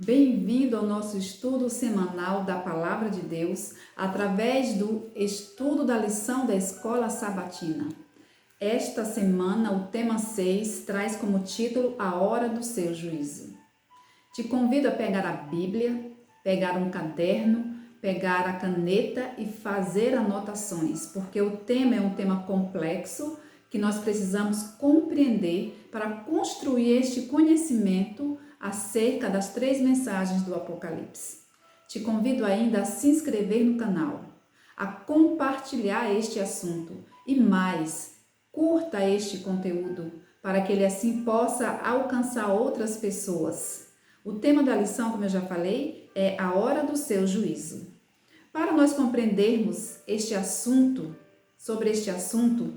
Bem-vindo ao nosso estudo semanal da Palavra de Deus através do estudo da lição da Escola Sabatina. Esta semana, o tema 6 traz como título A Hora do Seu Juízo. Te convido a pegar a Bíblia, pegar um caderno, pegar a caneta e fazer anotações, porque o tema é um tema complexo que nós precisamos compreender para construir este conhecimento acerca das 3 mensagens do Apocalipse. Te convido ainda a se inscrever no canal, a compartilhar este assunto e mais, curta este conteúdo para que ele assim possa alcançar outras pessoas. O tema da lição, como eu já falei, é a hora do seu juízo. Para nós compreendermos sobre este assunto,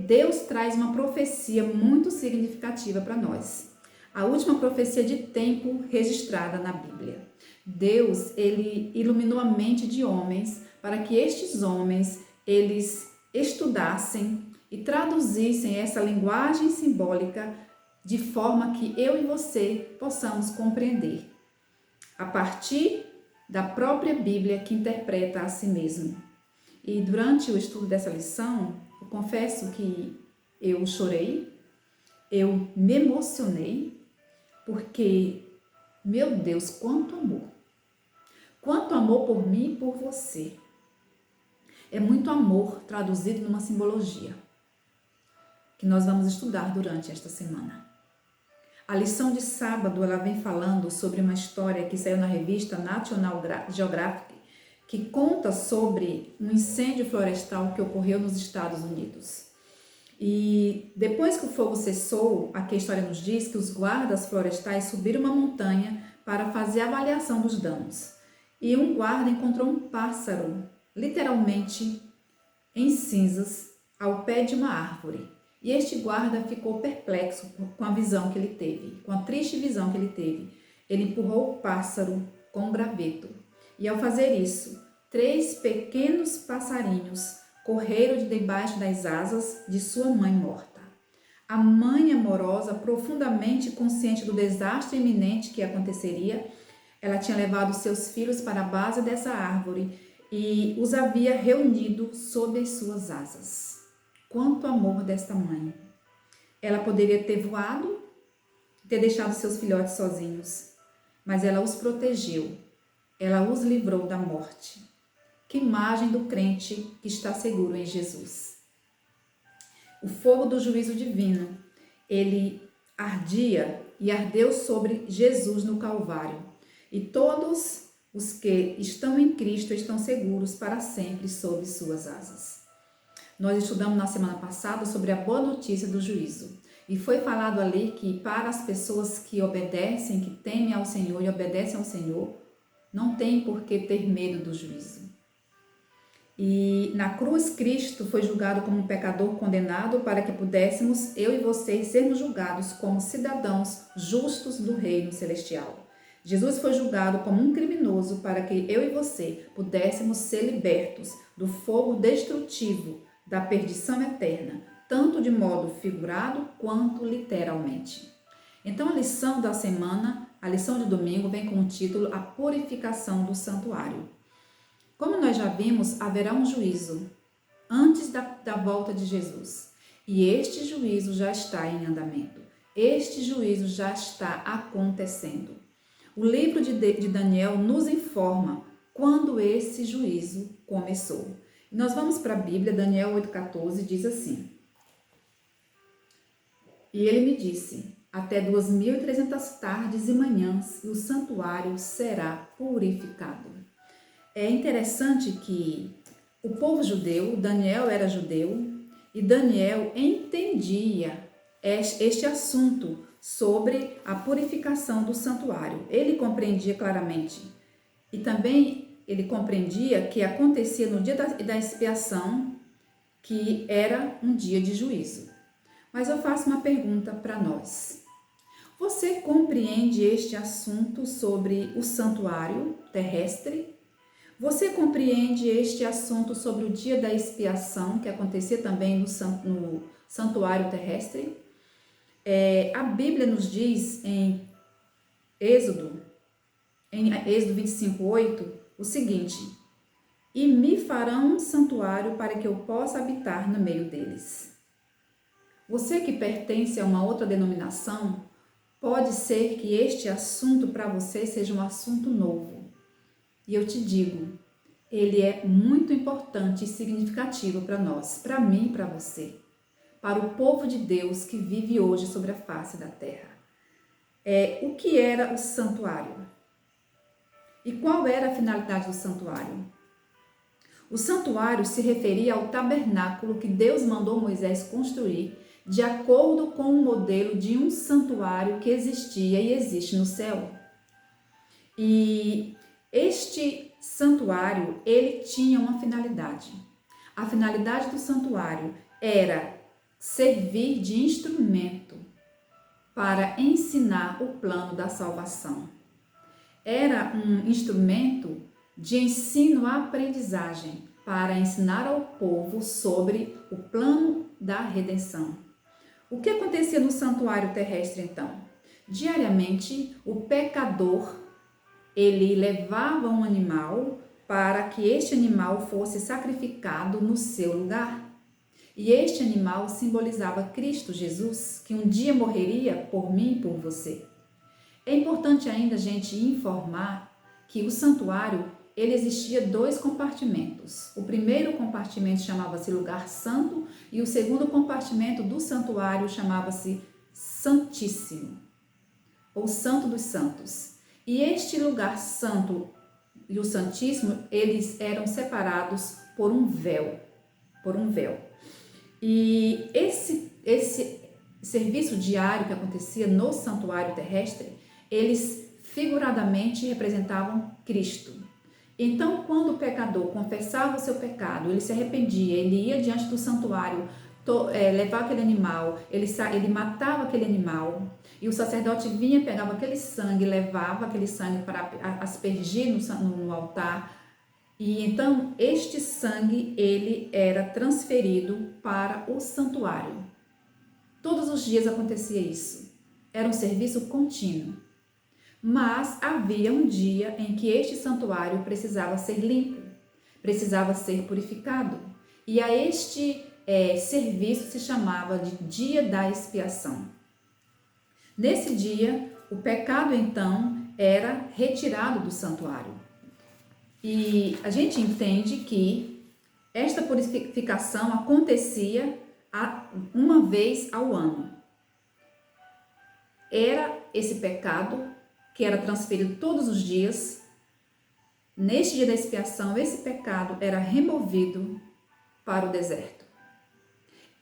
Deus traz uma profecia muito significativa para nós. A última profecia de tempo registrada na Bíblia. Deus, ele iluminou a mente de homens para que estes homens, eles estudassem e traduzissem essa linguagem simbólica de forma que eu e você possamos compreender. A partir da própria Bíblia que interpreta a si mesmo. E durante o estudo dessa lição, eu confesso que eu chorei, eu me emocionei, porque, meu Deus, quanto amor! Quanto amor por mim e por você. É muito amor traduzido numa simbologia, que nós vamos estudar durante esta semana. A lição de sábado, ela vem falando sobre uma história que saiu na revista National Geographic, que conta sobre um incêndio florestal que ocorreu nos Estados Unidos. E depois que o fogo cessou, aqui a história nos diz que os guardas florestais subiram uma montanha para fazer a avaliação dos danos. E um guarda encontrou um pássaro, literalmente em cinzas, ao pé de uma árvore. E este guarda ficou perplexo com a visão que ele teve, com a triste visão que ele teve. Ele empurrou o pássaro com um graveto. E ao fazer isso, 3 pequenos passarinhos correram de debaixo das asas de sua mãe morta. A mãe amorosa, profundamente consciente do desastre iminente que aconteceria, ela tinha levado seus filhos para a base dessa árvore e os havia reunido sob as suas asas. Quanto amor desta mãe! Ela poderia ter voado, ter deixado seus filhotes sozinhos, mas ela os protegeu, ela os livrou da morte. Que imagem do crente que está seguro em Jesus. O fogo do juízo divino, ele ardia e ardeu sobre Jesus no Calvário. E todos os que estão em Cristo estão seguros para sempre sob suas asas. Nós estudamos na semana passada sobre a boa notícia do juízo. E foi falado ali que para as pessoas que obedecem, que temem ao Senhor e obedecem ao Senhor, não tem por que ter medo do juízo. E na cruz, Cristo foi julgado como um pecador condenado para que pudéssemos, eu e vocês, sermos julgados como cidadãos justos do reino celestial. Jesus foi julgado como um criminoso para que eu e você pudéssemos ser libertos do fogo destrutivo da perdição eterna, tanto de modo figurado quanto literalmente. Então, a lição da semana, a lição de domingo, vem com o título A Purificação do Santuário. Como nós já vimos, haverá um juízo antes da volta de Jesus. E este juízo já está em andamento. Este juízo já está acontecendo. O livro de Daniel nos informa quando esse juízo começou. E nós vamos para a Bíblia, Daniel 8,14, diz assim. E ele me disse, até 2.300 tardes e manhãs, e o santuário será purificado. É interessante que o povo judeu, Daniel era judeu, e Daniel entendia este assunto sobre a purificação do santuário. Ele compreendia claramente. E também ele compreendia que acontecia no dia da expiação, que era um dia de juízo. Mas eu faço uma pergunta para nós. Você compreende este assunto sobre o santuário terrestre? Você compreende este assunto sobre o dia da expiação, que acontecia também no santuário terrestre? A Bíblia nos diz em em Êxodo 25:8, o seguinte: e me farão um santuário para que eu possa habitar no meio deles. Você que pertence a uma outra denominação, pode ser que este assunto para você seja um assunto novo. E eu te digo, ele é muito importante e significativo para nós, para mim e para você, para o povo de Deus que vive hoje sobre a face da terra. O que era o santuário? E qual era a finalidade do santuário? O santuário se referia ao tabernáculo que Deus mandou Moisés construir de acordo com o modelo de um santuário que existia e existe no céu. E este santuário, ele tinha uma finalidade. A finalidade do santuário era servir de instrumento para ensinar o plano da salvação. Era um instrumento de ensino-aprendizagem para ensinar ao povo sobre o plano da redenção. O que acontecia no santuário terrestre então? Diariamente, o pecador, ele levava um animal para que este animal fosse sacrificado no seu lugar. E este animal simbolizava Cristo Jesus, que um dia morreria por mim e por você. É importante ainda a gente informar que o santuário, ele existia 2 compartimentos. O primeiro compartimento chamava-se lugar santo e o segundo compartimento do santuário chamava-se Santíssimo, ou Santo dos Santos. E este lugar santo e o Santíssimo, eles eram separados por um véu, E esse serviço diário que acontecia no santuário terrestre, eles figuradamente representavam Cristo. Então, quando o pecador confessava o seu pecado, ele se arrependia, ele ia diante do santuário, levar aquele animal, ele matava aquele animal, e o sacerdote vinha, pegava aquele sangue, levava aquele sangue para aspergir no altar, e então este sangue, ele era transferido para o santuário. Todos os dias acontecia isso, era um serviço contínuo. Mas havia um dia em que este santuário precisava ser limpo, precisava ser purificado. E a este serviço se chamava de Dia da Expiação. Nesse dia, o pecado então era retirado do santuário. E a gente entende que esta purificação acontecia uma vez ao ano. Era esse pecado que era transferido todos os dias. Neste dia da expiação, esse pecado era removido para o deserto.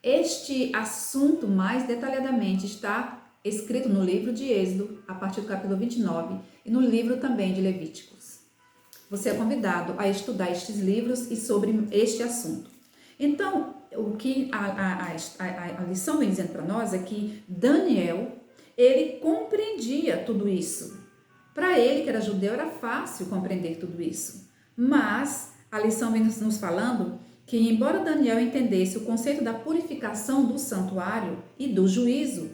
Este assunto mais detalhadamente está escrito no livro de Êxodo, a partir do capítulo 29, e no livro também de Levíticos. Você é convidado a estudar estes livros e sobre este assunto. Então, o que a lição vem dizendo para nós é que Daniel, ele compreendia tudo isso. Para ele, que era judeu, era fácil compreender tudo isso. Mas a lição vem nos falando que, embora Daniel entendesse o conceito da purificação do santuário e do juízo,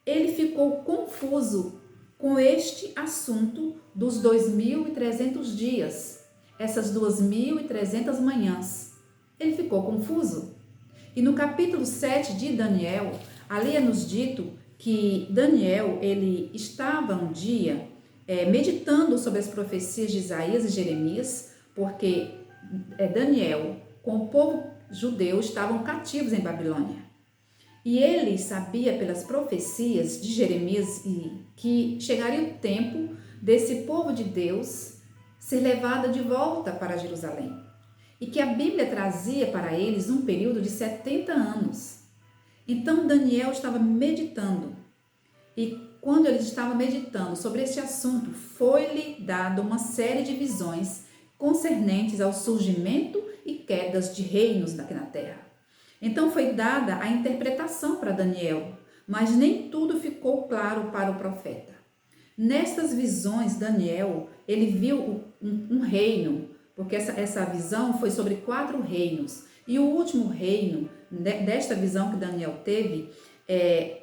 ele ficou confuso com este assunto dos 2.300 dias, essas 2.300 manhãs. Ele ficou confuso. E no capítulo 7 de Daniel, ali é nos dito que Daniel, ele estava um dia meditando sobre as profecias de Isaías e Jeremias, porque Daniel, com o povo judeu, estavam cativos em Babilônia. E ele sabia pelas profecias de Jeremias que chegaria o tempo desse povo de Deus ser levado de volta para Jerusalém. E que a Bíblia trazia para eles um período de 70 anos. Então Daniel estava meditando. E quando ele estava meditando sobre este assunto, foi-lhe dada uma série de visões concernentes ao surgimento e quedas de reinos aqui na terra. Então foi dada a interpretação para Daniel, mas nem tudo ficou claro para o profeta. Nestas visões, Daniel, ele viu um reino, porque essa visão foi sobre 4 reinos. E o último reino, desta visão que Daniel teve,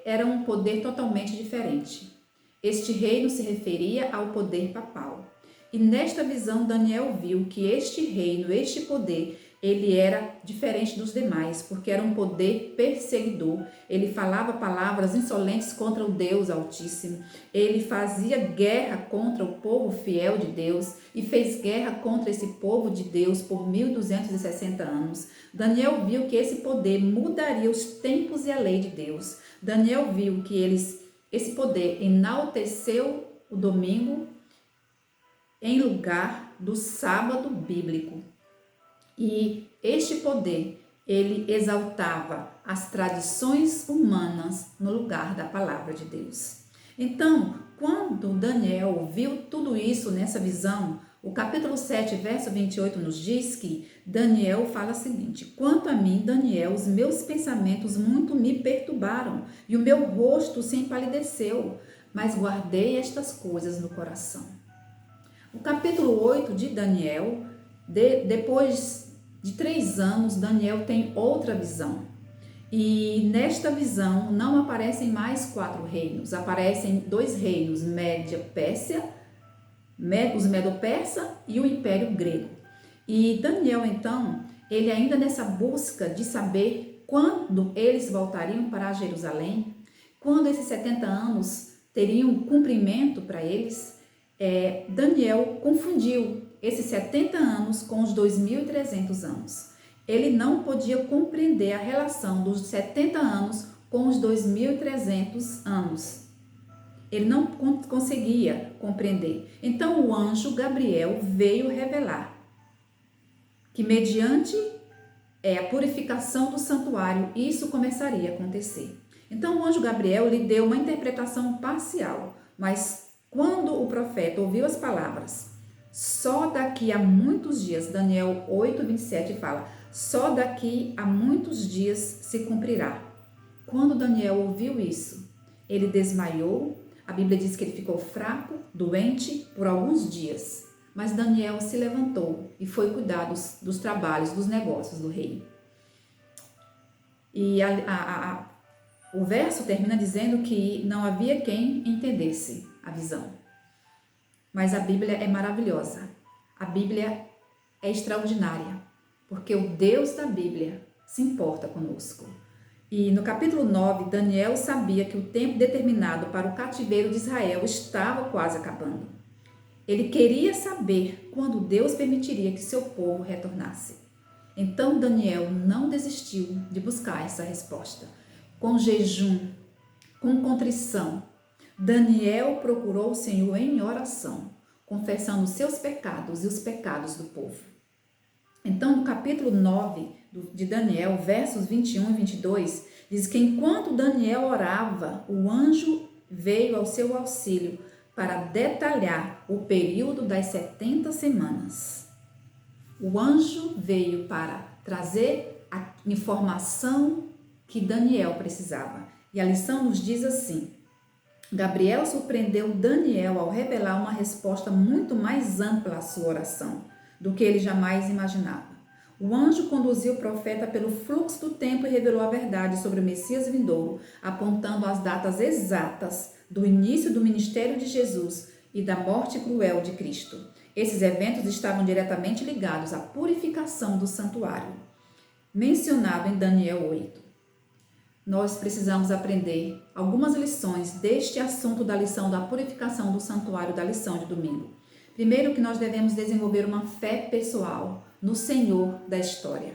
era um poder totalmente diferente. Este reino se referia ao poder papal. E nesta visão, Daniel viu que este reino, este poder, ele era diferente dos demais, porque era um poder perseguidor. Ele falava palavras insolentes contra o Deus Altíssimo. Ele fazia guerra contra o povo fiel de Deus e fez guerra contra esse povo de Deus por 1260 anos. Daniel viu que esse poder mudaria os tempos e a lei de Deus. Daniel viu que esse poder enalteceu o domingo em lugar do sábado bíblico. E este poder, ele exaltava as tradições humanas no lugar da palavra de Deus. Então, quando Daniel viu tudo isso nessa visão, o capítulo 7, verso 28 nos diz que Daniel fala o seguinte: quanto a mim, Daniel, os meus pensamentos muito me perturbaram e o meu rosto se empalideceu, mas guardei estas coisas no coração. O capítulo 8 de Daniel, depois de 3 anos, Daniel tem outra visão. E nesta visão não aparecem mais 4 reinos, aparecem 2 reinos, Média-Pérsia, os Medo-Persa e o Império Grego. E Daniel, então, ele ainda nessa busca de saber quando eles voltariam para Jerusalém, quando esses 70 anos teriam cumprimento para eles, Daniel confundiu esses 70 anos com os 2.300 anos. Ele não podia compreender a relação dos 70 anos com os 2.300 anos. Ele não conseguia compreender. Então o anjo Gabriel veio revelar que mediante a purificação do santuário, isso começaria a acontecer. Então o anjo Gabriel lhe deu uma interpretação parcial, mas quando o profeta ouviu as palavras, só daqui a muitos dias, Daniel 8, 27 fala, só daqui a muitos dias se cumprirá. Quando Daniel ouviu isso, ele desmaiou, a Bíblia diz que ele ficou fraco, doente por alguns dias, mas Daniel se levantou e foi cuidar dos trabalhos, dos negócios do rei. E o verso termina dizendo que não havia quem entendesse a visão. Mas a Bíblia é maravilhosa. A Bíblia é extraordinária, porque o Deus da Bíblia se importa conosco. E no capítulo 9, Daniel sabia que o tempo determinado para o cativeiro de Israel estava quase acabando. Ele queria saber quando Deus permitiria que seu povo retornasse. Então Daniel não desistiu de buscar essa resposta. Com jejum, com contrição, Daniel procurou o Senhor em oração, confessando os seus pecados e os pecados do povo. Então, no capítulo 9 de Daniel, versos 21 e 22, diz que enquanto Daniel orava, o anjo veio ao seu auxílio para detalhar o período das 70 semanas. O anjo veio para trazer a informação que Daniel precisava. E a lição nos diz assim: Gabriel surpreendeu Daniel ao revelar uma resposta muito mais ampla à sua oração do que ele jamais imaginava. O anjo conduziu o profeta pelo fluxo do tempo e revelou a verdade sobre o Messias vindouro, apontando as datas exatas do início do ministério de Jesus e da morte cruel de Cristo. Esses eventos estavam diretamente ligados à purificação do santuário, mencionado em Daniel 8. Nós precisamos aprender algumas lições deste assunto da lição da purificação do santuário da lição de domingo. Primeiro, que nós devemos desenvolver uma fé pessoal no Senhor da história.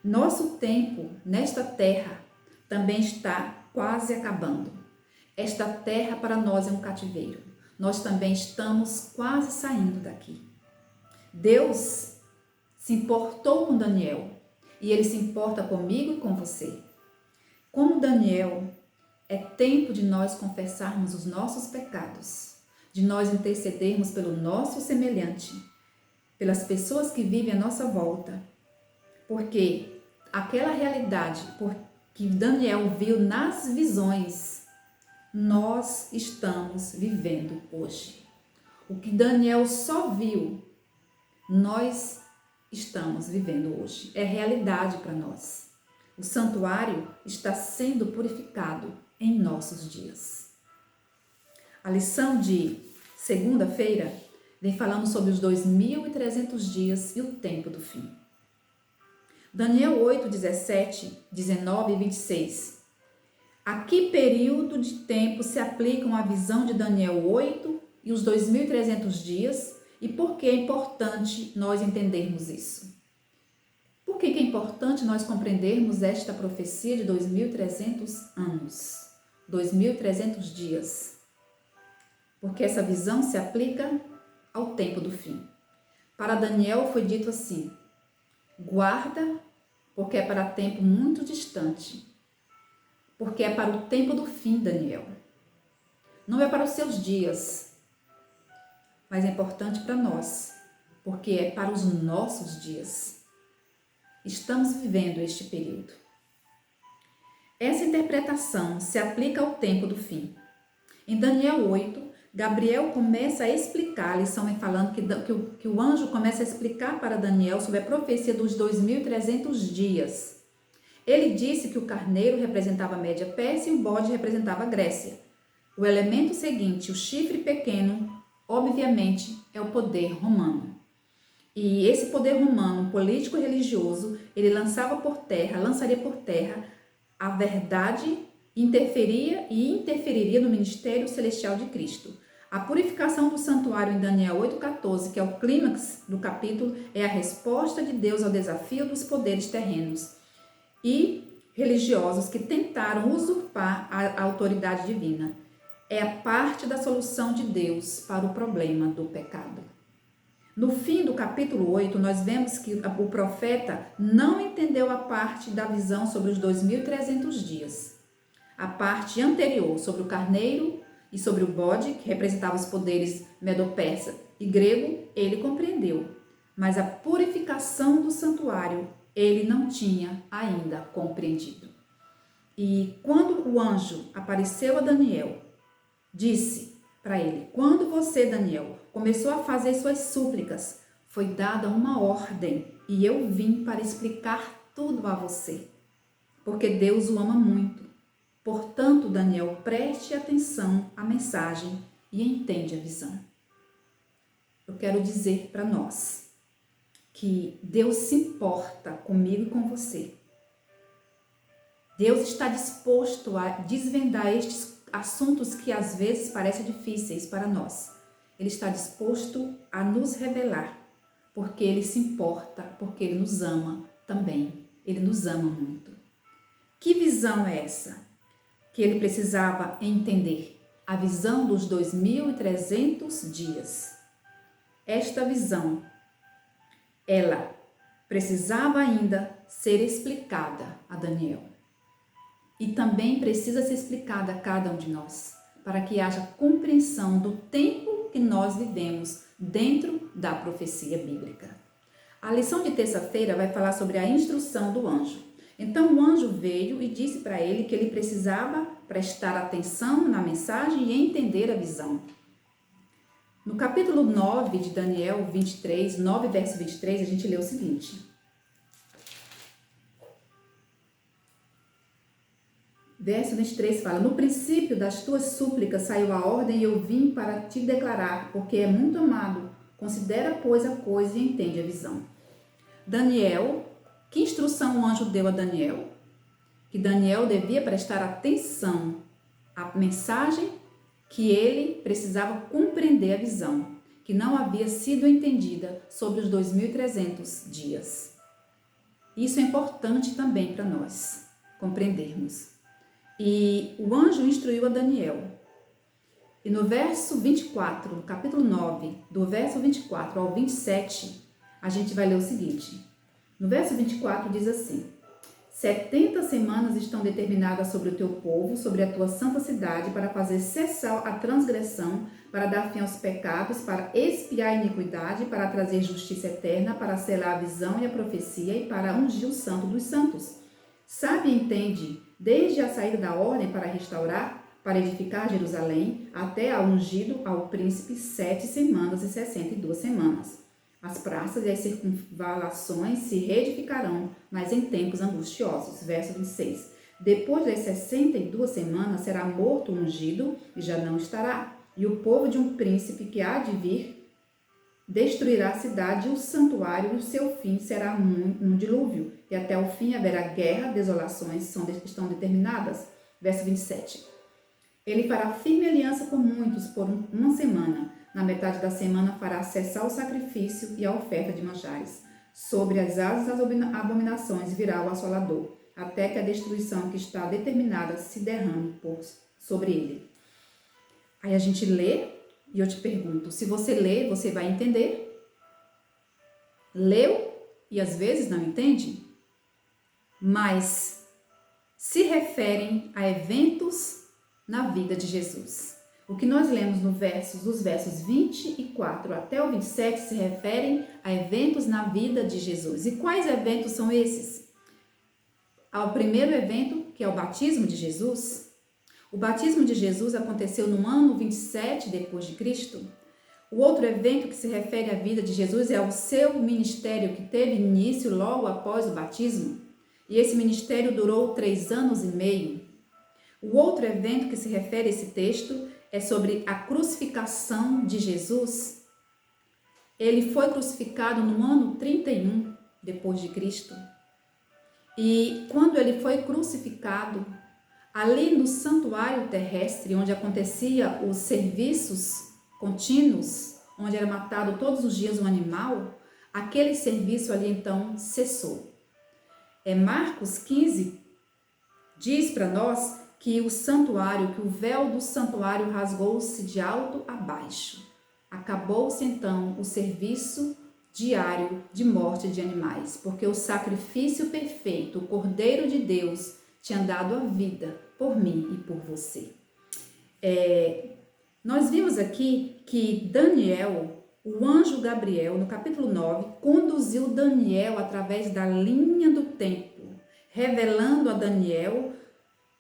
Nosso tempo nesta terra também está quase acabando. Esta terra para nós é um cativeiro. Nós também estamos quase saindo daqui. Deus se importou com Daniel e ele se importa comigo e com você. Como Daniel, é tempo de nós confessarmos os nossos pecados, de nós intercedermos pelo nosso semelhante, pelas pessoas que vivem à nossa volta, porque aquela realidade que Daniel viu nas visões, nós estamos vivendo hoje. O que Daniel só viu, nós estamos vivendo hoje. É realidade para nós. O santuário está sendo purificado em nossos dias. A lição de segunda-feira vem falando sobre os 2.300 dias e o tempo do fim. Daniel 8, 17, 19 e 26. A que período de tempo se aplicam a visão de Daniel 8 e os 2.300 dias e por que é importante nós entendermos isso? Por que é importante nós compreendermos esta profecia de 2.300 anos, 2.300 dias? Porque essa visão se aplica ao tempo do fim. Para Daniel foi dito assim: guarda, porque é para tempo muito distante. Porque é para o tempo do fim, Daniel. Não é para os seus dias, mas é importante para nós, porque é para os nossos dias. Estamos vivendo este período. Essa interpretação se aplica ao tempo do fim. Em Daniel 8, Gabriel começa a explicar, a lição vem falando que o anjo começa a explicar para Daniel sobre a profecia dos 2.300 dias. Ele disse que o carneiro representava a Média Pérsia e o bode representava a Grécia. O elemento seguinte, o chifre pequeno, obviamente, é o poder romano. E esse poder romano, político e religioso, ele lançaria por terra a verdade, interferiria no ministério celestial de Cristo. A purificação do santuário em Daniel 8,14, que é o clímax do capítulo, é a resposta de Deus ao desafio dos poderes terrenos e religiosos que tentaram usurpar a autoridade divina. É a parte da solução de Deus para o problema do pecado. No fim do capítulo 8, nós vemos que o profeta não entendeu a parte da visão sobre os 2.300 dias. A parte anterior, sobre o carneiro e sobre o bode, que representava os poderes medo-persa e grego, ele compreendeu. Mas a purificação do santuário, ele não tinha ainda compreendido. E quando o anjo apareceu a Daniel, disse para ele: quando você, Daniel, começou a fazer suas súplicas, foi dada uma ordem e eu vim para explicar tudo a você, porque Deus o ama muito. Portanto, Daniel, preste atenção à mensagem e entende a visão. Eu quero dizer para nós que Deus se importa comigo e com você. Deus está disposto a desvendar estes assuntos que às vezes parecem difíceis para nós. Ele está disposto a nos revelar, porque Ele se importa, porque Ele nos ama também. Ele nos ama muito. Que visão é essa que ele precisava entender? A visão dos 2.300 dias. Esta visão, ela precisava ainda ser explicada a Daniel. E também precisa ser explicada a cada um de nós, para que haja compreensão do tempo que nós vivemos dentro da profecia bíblica. A lição de terça-feira vai falar sobre a instrução do anjo. Então o anjo veio e disse para ele que ele precisava prestar atenção na mensagem e entender a visão. No capítulo 9 de Daniel 23, 9 verso 23, a gente lê o seguinte: verso 23 fala: no princípio das tuas súplicas saiu a ordem e eu vim para te declarar, porque é muito amado. Considera, pois, a coisa e entende a visão. Daniel, que instrução o anjo deu a Daniel? Que Daniel devia prestar atenção à mensagem, que ele precisava compreender a visão, que não havia sido entendida sobre os 2.300 dias. Isso é importante também para nós compreendermos. E o anjo instruiu a Daniel. E no verso 24, no capítulo 9, do verso 24 ao 27, a gente vai ler o seguinte. No verso 24 diz assim: 70 semanas estão determinadas sobre o teu povo, sobre a tua santa cidade, para fazer cessar a transgressão, para dar fim aos pecados, para expiar a iniquidade, para trazer justiça eterna, para selar a visão e a profecia e para ungir o santo dos santos. Sabe e entende, desde a saída da ordem para restaurar, para edificar Jerusalém, até ao ungido ao príncipe 7 semanas e 62 semanas. As praças e as circunvalações se reedificarão, mas em tempos angustiosos. Verso 26. Depois das 62 semanas será morto o ungido e já não estará. e o povo de um príncipe que há de vir destruirá a cidade e o santuário, e o seu fim será um dilúvio, e até o fim haverá guerra, desolações estão determinadas. Verso 27. Ele fará firme aliança com muitos por uma semana. Na metade da semana fará cessar o sacrifício e a oferta de manjares. Sobre as asas das abominações virá o assolador, até que a destruição que está determinada se derrame sobre ele. Aí a gente lê e eu te pergunto, se você lê, você vai entender? Leu e às vezes não entende? Mas se referem a eventos na vida de Jesus. O que nós lemos dos versos 24 até o 27 se referem a eventos na vida de Jesus. E quais eventos são esses? Ao primeiro evento, que é o batismo de Jesus. O batismo de Jesus aconteceu no ano 27 depois de Cristo. O outro evento que se refere à vida de Jesus é o seu ministério, que teve início logo após o batismo. E esse ministério durou 3 anos e meio. O outro evento que se refere a esse texto é sobre a crucificação de Jesus. Ele foi crucificado no ano 31 depois de Cristo. E quando ele foi crucificado, ali no santuário terrestre, onde acontecia os serviços contínuos, onde era matado todos os dias um animal, aquele serviço ali então cessou. Marcos 15 diz para nós que o santuário, que o véu do santuário rasgou-se de alto a baixo. Acabou-se então o serviço diário de morte de animais, porque o sacrifício perfeito, o Cordeiro de Deus, tinha dado a vida por mim e por você. Nós vimos aqui que Daniel, o anjo Gabriel, no capítulo 9, conduziu Daniel através da linha do tempo, revelando a Daniel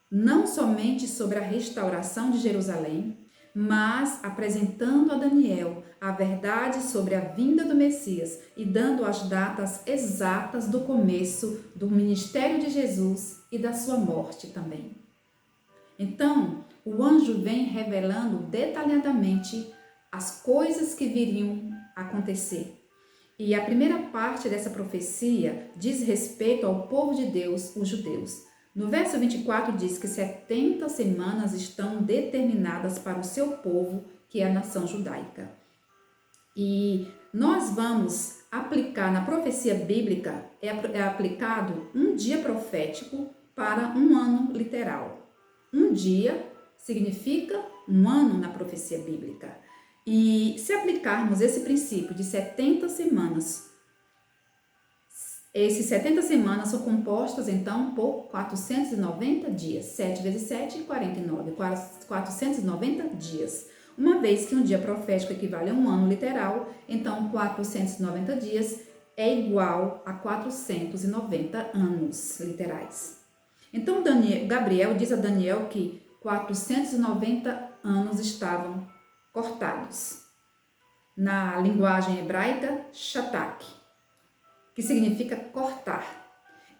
não somente sobre a restauração de Jerusalém, mas apresentando a Daniel a verdade sobre a vinda do Messias e dando as datas exatas do começo do ministério de Jesus e da sua morte também. Então, o anjo vem revelando detalhadamente as coisas que viriam acontecer. E a primeira parte dessa profecia diz respeito ao povo de Deus, os judeus. No verso 24 diz que 70 semanas estão determinadas para o seu povo, que é a nação judaica. E nós vamos aplicar na profecia bíblica, é aplicado um dia profético para um ano literal. Um dia significa um ano na profecia bíblica. E se aplicarmos esse princípio de 70 semanas, esses 70 semanas são compostas, então, por 490 dias. 7 vezes 7, 49. 490 dias. Uma vez que um dia profético equivale a um ano literal, então 490 dias é igual a 490 anos literais. Então, Gabriel diz a Daniel que 490 anos estavam cortados. Na linguagem hebraica, shatak, que significa cortar.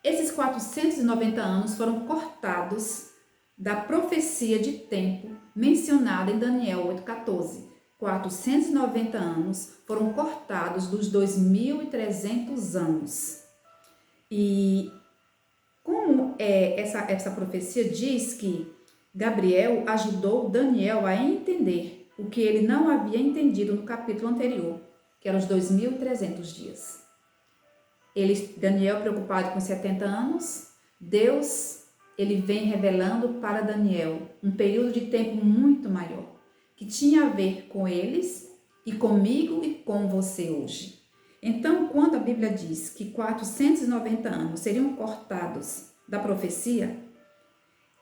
Esses 490 anos foram cortados da profecia de tempo mencionada em Daniel 8,14. 490 anos foram cortados dos 2.300 anos. E como essa profecia diz que Gabriel ajudou Daniel a entender o que ele não havia entendido no capítulo anterior, que eram os 2.300 dias. Daniel preocupado com 70 anos, Deus, ele vem revelando para Daniel um período de tempo muito maior, que tinha a ver com eles e comigo e com você hoje. Então, quando a Bíblia diz que 490 anos seriam cortados da profecia,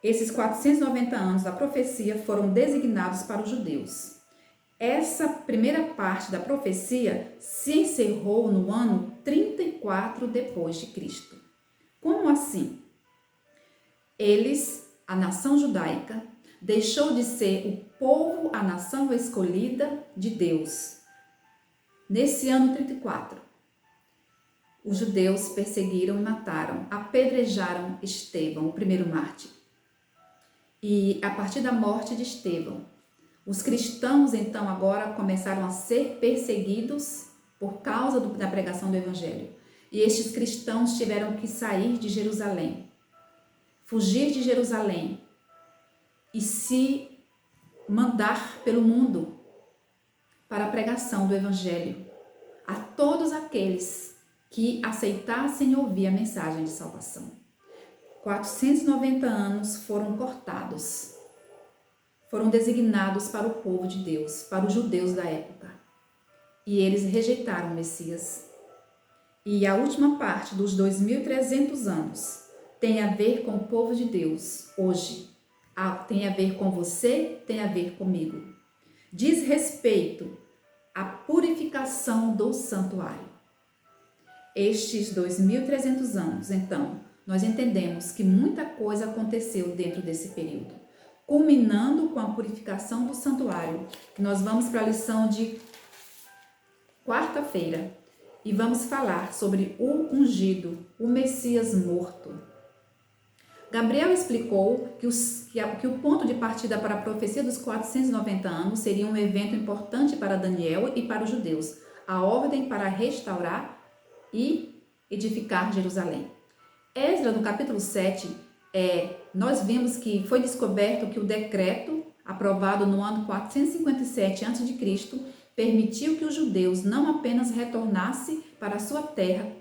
esses 490 anos da profecia foram designados para os judeus. Essa primeira parte da profecia se encerrou no ano 34 depois de Cristo. Como assim? A nação judaica, deixou de ser o povo, a nação escolhida de Deus. Nesse ano 34, os judeus perseguiram e mataram, apedrejaram Estevão, o primeiro mártir. E a partir da morte de Estevão, Os cristãos, então, agora começaram a ser perseguidos por causa da pregação do Evangelho. E estes cristãos tiveram que sair de Jerusalém, fugir de Jerusalém e se mandar pelo mundo para a pregação do Evangelho a todos aqueles que aceitassem ouvir a mensagem de salvação. 490 anos foram cortados, foram designados para o povo de Deus, para os judeus da época. E eles rejeitaram o Messias. E a última parte dos 2.300 anos tem a ver com o povo de Deus hoje. Tem a ver com você, tem a ver comigo. Diz respeito à purificação do santuário. Estes 2.300 anos, então, nós entendemos que muita coisa aconteceu dentro desse período, culminando com a purificação do santuário. Nós vamos para a lição de quarta-feira e vamos falar sobre o ungido, o Messias morto. Gabriel explicou que o ponto de partida para a profecia dos 490 anos seria um evento importante para Daniel e para os judeus, a ordem para restaurar e edificar Jerusalém. Esdras, no capítulo 7, nós vimos que foi descoberto que o decreto aprovado no ano 457 a.C. permitiu que os judeus não apenas retornassem para a sua terra,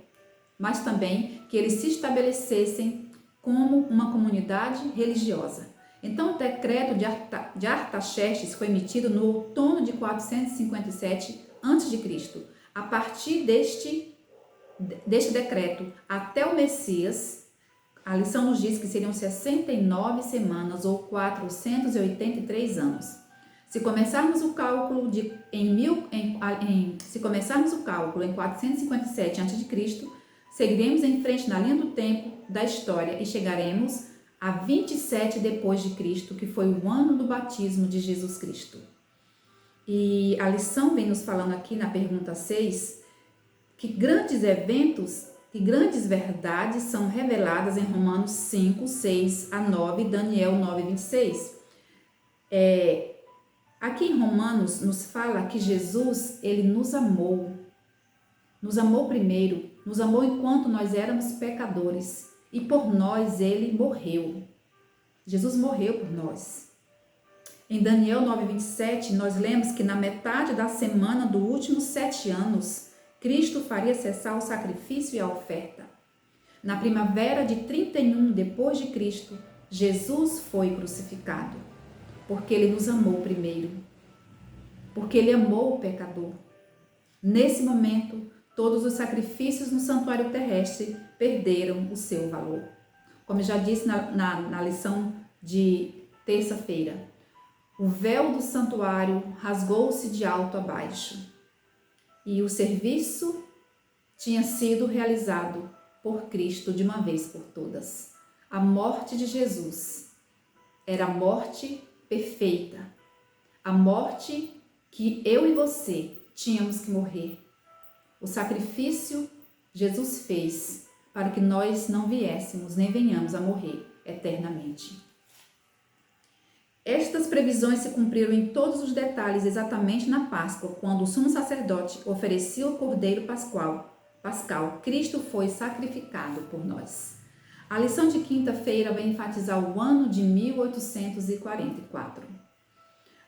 mas também que eles se estabelecessem como uma comunidade religiosa. Então, o decreto de Artaxerxes foi emitido no outono de 457 a.C. A partir deste decreto até o Messias, a lição nos diz que seriam 69 semanas ou 483 anos. Se começarmos o cálculo em 457 a.C., seguiremos em frente na linha do tempo da história e chegaremos a 27 depois de Cristo, que foi o ano do batismo de Jesus Cristo. E a lição vem nos falando aqui na pergunta 6 que grandes eventos e grandes verdades são reveladas em Romanos 5, 6 a 9 e Daniel 9, 26. Aqui em Romanos nos fala que Jesus, ele nos amou primeiro, nos amou enquanto nós éramos pecadores e por nós ele morreu. Jesus morreu por nós. Em Daniel 9, 27, nós lemos que na metade da semana dos últimos 7 anos, Cristo faria cessar o sacrifício e a oferta. Na primavera de 31 depois de Cristo, Jesus foi crucificado, porque ele nos amou primeiro, porque ele amou o pecador. Nesse momento, todos os sacrifícios no santuário terrestre perderam o seu valor. Como eu já disse na lição de terça-feira, o véu do santuário rasgou-se de alto a baixo e o serviço tinha sido realizado por Cristo de uma vez por todas. A morte de Jesus era a morte perfeita, a morte que eu e você tínhamos que morrer. O sacrifício Jesus fez para que nós não viéssemos nem venhamos a morrer eternamente. Estas previsões se cumpriram em todos os detalhes exatamente na Páscoa, quando o sumo sacerdote oferecia o cordeiro pascal. Cristo foi sacrificado por nós. A lição de quinta-feira vai enfatizar o ano de 1844.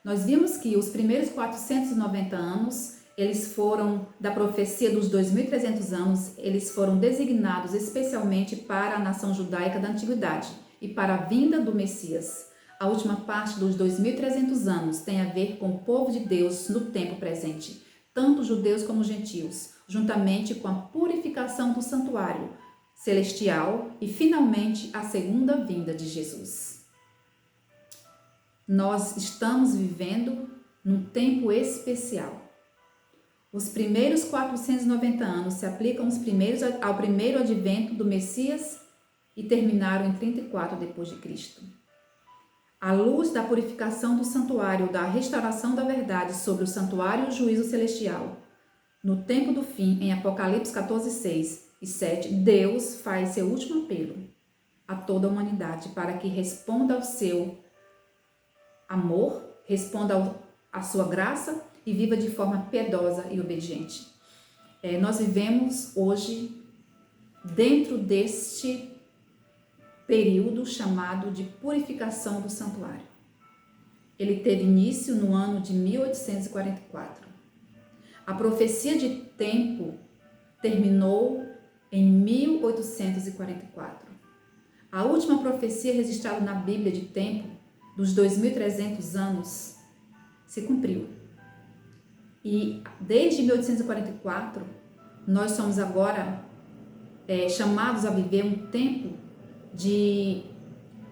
Nós vimos que os primeiros 490 anos, eles foram, da profecia dos 2.300 anos, eles foram designados especialmente para a nação judaica da antiguidade e para a vinda do Messias. A última parte dos 2.300 anos tem a ver com o povo de Deus no tempo presente, tanto judeus como gentios, juntamente com a purificação do santuário celestial e, finalmente, a segunda vinda de Jesus. Nós estamos vivendo num tempo especial. Os primeiros 490 anos se aplicam ao primeiro advento do Messias e terminaram em 34 depois de Cristo. À luz da purificação do santuário, da restauração da verdade sobre o santuário e o juízo celestial, no tempo do fim, em Apocalipse 14, 6 e 7, Deus faz seu último apelo a toda a humanidade para que responda ao seu amor, responda a sua graça e viva de forma piedosa e obediente. Nós vivemos hoje dentro deste período chamado de purificação do santuário. Ele teve início no ano de 1844. A profecia de tempo terminou em 1844. A última profecia registrada na Bíblia de tempo, dos 2.300 anos, se cumpriu. E desde 1844, nós somos agora chamados a viver um tempo de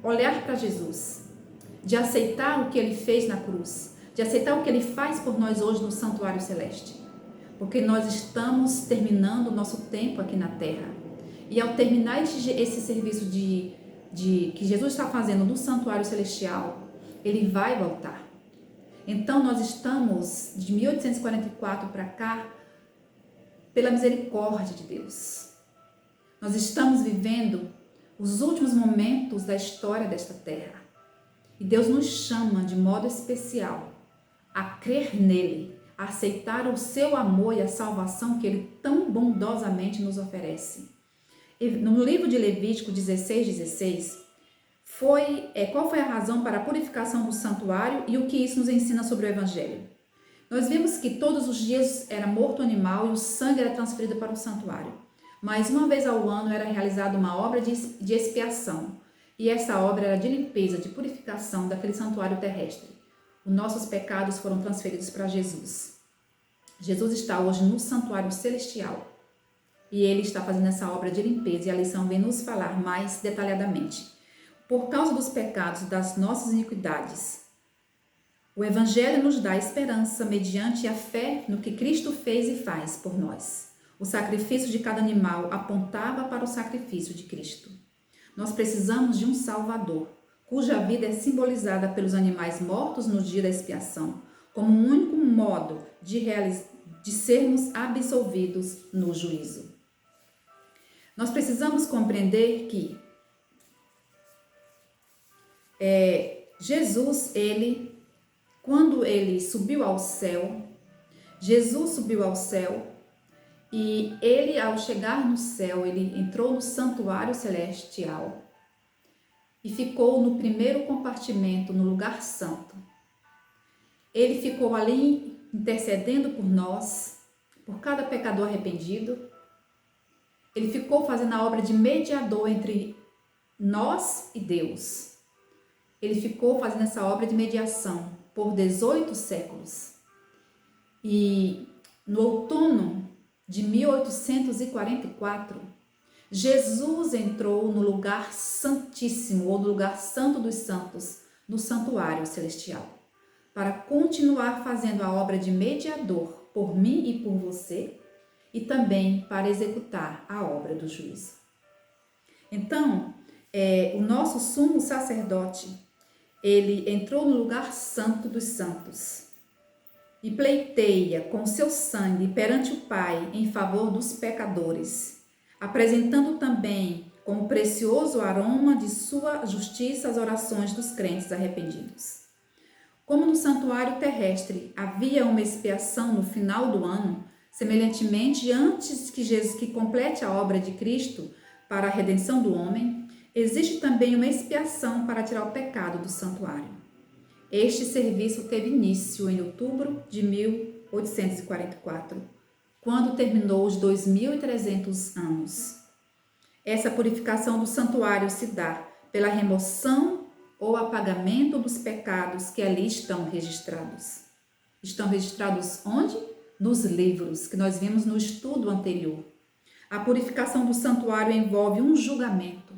olhar para Jesus, de aceitar o que Ele fez na cruz, de aceitar o que Ele faz por nós hoje no santuário celeste. Porque nós estamos terminando o nosso tempo aqui na terra. E ao terminar esse serviço que Jesus está fazendo no santuário celestial, Ele vai voltar. Então nós estamos de 1844 para cá pela misericórdia de Deus. Nós estamos vivendo os últimos momentos da história desta terra. E Deus nos chama de modo especial a crer nele, a aceitar o seu amor e a salvação que Ele tão bondosamente nos oferece. E no livro de Levítico 16:16, qual foi a razão para a purificação do santuário e o que isso nos ensina sobre o Evangelho? Nós vimos que todos os dias era morto o animal e o sangue era transferido para o santuário. Mas uma vez ao ano era realizada uma obra de expiação. E essa obra era de limpeza, de purificação daquele santuário terrestre. Os nossos pecados foram transferidos para Jesus. Jesus está hoje no santuário celestial. E Ele está fazendo essa obra de limpeza. E a lição vem nos falar mais detalhadamente. Por causa dos pecados e das nossas iniquidades, o Evangelho nos dá esperança mediante a fé no que Cristo fez e faz por nós. O sacrifício de cada animal apontava para o sacrifício de Cristo. Nós precisamos de um Salvador, cuja vida é simbolizada pelos animais mortos no dia da expiação, como um único modo de sermos absolvidos no juízo. Nós precisamos compreender que Jesus, quando ele subiu ao céu, Jesus subiu ao céu e ele, ao chegar no céu, ele entrou no santuário celestial e ficou no primeiro compartimento, no lugar santo. Ele ficou ali intercedendo por nós, por cada pecador arrependido. Ele ficou fazendo a obra de mediador entre nós e Deus. Ele ficou fazendo essa obra de mediação por 18 séculos. E no outono de 1844, Jesus entrou no lugar santíssimo, ou no lugar santo dos santos, no santuário celestial, para continuar fazendo a obra de mediador por mim e por você, e também para executar a obra do juízo. Então, o nosso sumo sacerdote, ele entrou no lugar santo dos santos e pleiteia com seu sangue perante o Pai em favor dos pecadores, apresentando também como precioso aroma de sua justiça as orações dos crentes arrependidos. Como no santuário terrestre havia uma expiação no final do ano, semelhantemente, antes que Jesus complete a obra de Cristo para a redenção do homem, existe também uma expiação para tirar o pecado do santuário. Este serviço teve início em outubro de 1844, quando terminou os 2.300 anos. Essa purificação do santuário se dá pela remoção ou apagamento dos pecados que ali estão registrados. Estão registrados onde? Nos livros que nós vimos no estudo anterior. A purificação do santuário envolve um julgamento,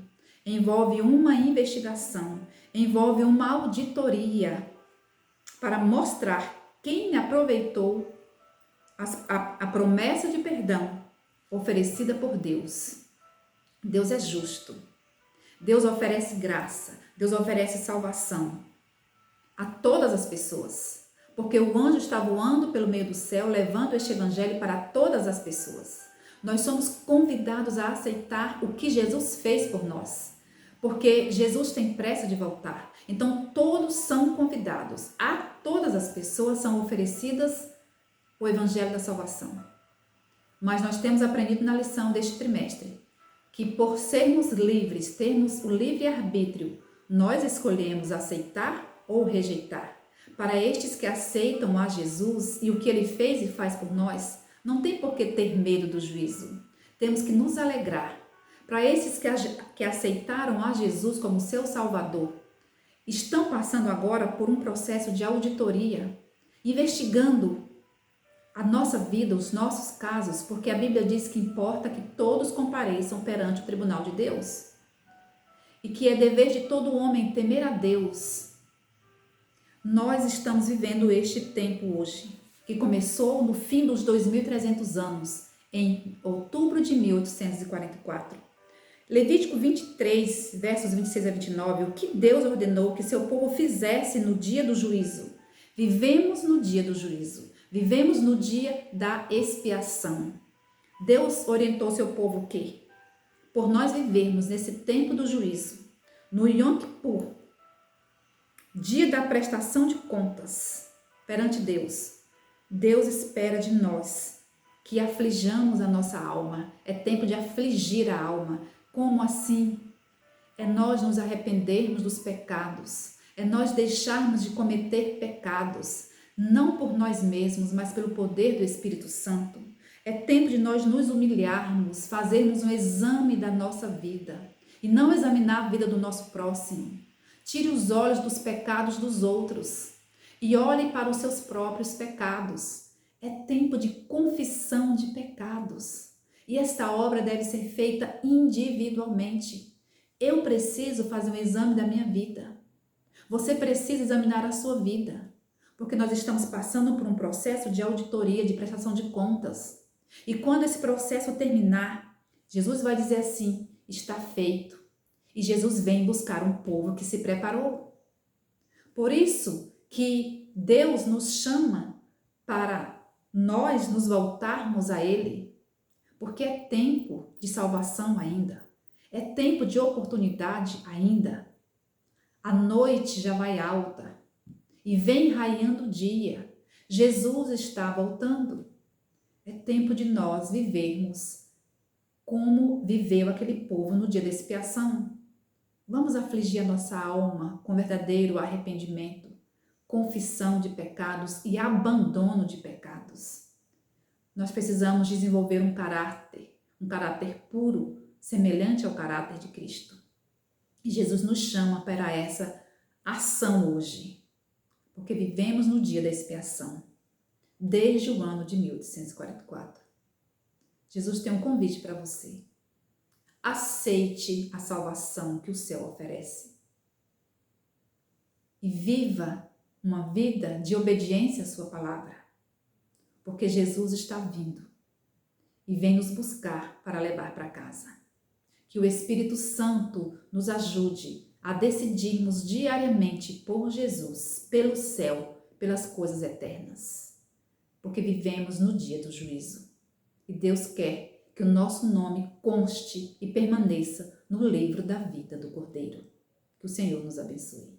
envolve uma investigação, envolve uma auditoria para mostrar quem aproveitou a promessa de perdão oferecida por Deus. Deus é justo. Deus oferece graça. Deus oferece salvação a todas as pessoas, porque o anjo está voando pelo meio do céu, levando este evangelho para todas as pessoas. Nós somos convidados a aceitar o que Jesus fez por nós, porque Jesus tem pressa de voltar. Então todos são convidados. A todas as pessoas são oferecidas o evangelho da salvação. Mas nós temos aprendido na lição deste trimestre que por sermos livres, termos o livre-arbítrio, nós escolhemos aceitar ou rejeitar. Para estes que aceitam a Jesus e o que ele fez e faz por nós, não tem por que ter medo do juízo. Temos que nos alegrar. Para esses que aceitaram a Jesus como seu Salvador, estão passando agora por um processo de auditoria, investigando a nossa vida, os nossos casos, porque a Bíblia diz que importa que todos compareçam perante o tribunal de Deus. E que é dever de todo homem temer a Deus. Nós estamos vivendo este tempo hoje, que começou no fim dos 2.300 anos, em outubro de 1844. Levítico 23, versos 26 a 29, o que Deus ordenou que seu povo fizesse no dia do juízo. Vivemos no dia do juízo. Vivemos no dia da expiação. Deus orientou seu povo o quê? Por nós vivermos nesse tempo do juízo, no Yom Kippur, dia da prestação de contas perante Deus, Deus espera de nós que aflijamos a nossa alma. É tempo de afligir a alma. Como assim? É nós nos arrependermos dos pecados, é nós deixarmos de cometer pecados, não por nós mesmos, mas pelo poder do Espírito Santo. É tempo de nós nos humilharmos, fazermos um exame da nossa vida e não examinar a vida do nosso próximo. Tire os olhos dos pecados dos outros e olhe para os seus próprios pecados. É tempo de confissão de pecados e esta obra deve ser feita individualmente. Eu preciso fazer um exame da minha vida. Você precisa examinar a sua vida. Porque nós estamos passando por um processo de auditoria, de prestação de contas. E quando esse processo terminar, Jesus vai dizer assim, está feito. E Jesus vem buscar um povo que se preparou. Por isso que Deus nos chama para nós nos voltarmos a Ele, porque é tempo de salvação ainda. É tempo de oportunidade ainda. A noite já vai alta. E vem raiando o dia. Jesus está voltando. É tempo de nós vivermos como viveu aquele povo no dia da expiação. Vamos afligir a nossa alma com verdadeiro arrependimento, confissão de pecados e abandono de pecados. Nós precisamos desenvolver um caráter puro, semelhante ao caráter de Cristo. E Jesus nos chama para essa ação hoje. Porque vivemos no dia da expiação, desde o ano de 1844. Jesus tem um convite para você. Aceite a salvação que o céu oferece. E viva uma vida de obediência à sua palavra. Porque Jesus está vindo e vem nos buscar para levar para casa. Que o Espírito Santo nos ajude a decidirmos diariamente por Jesus, pelo céu, pelas coisas eternas. Porque vivemos no dia do juízo. E Deus quer que o nosso nome conste e permaneça no livro da vida do Cordeiro. Que o Senhor nos abençoe.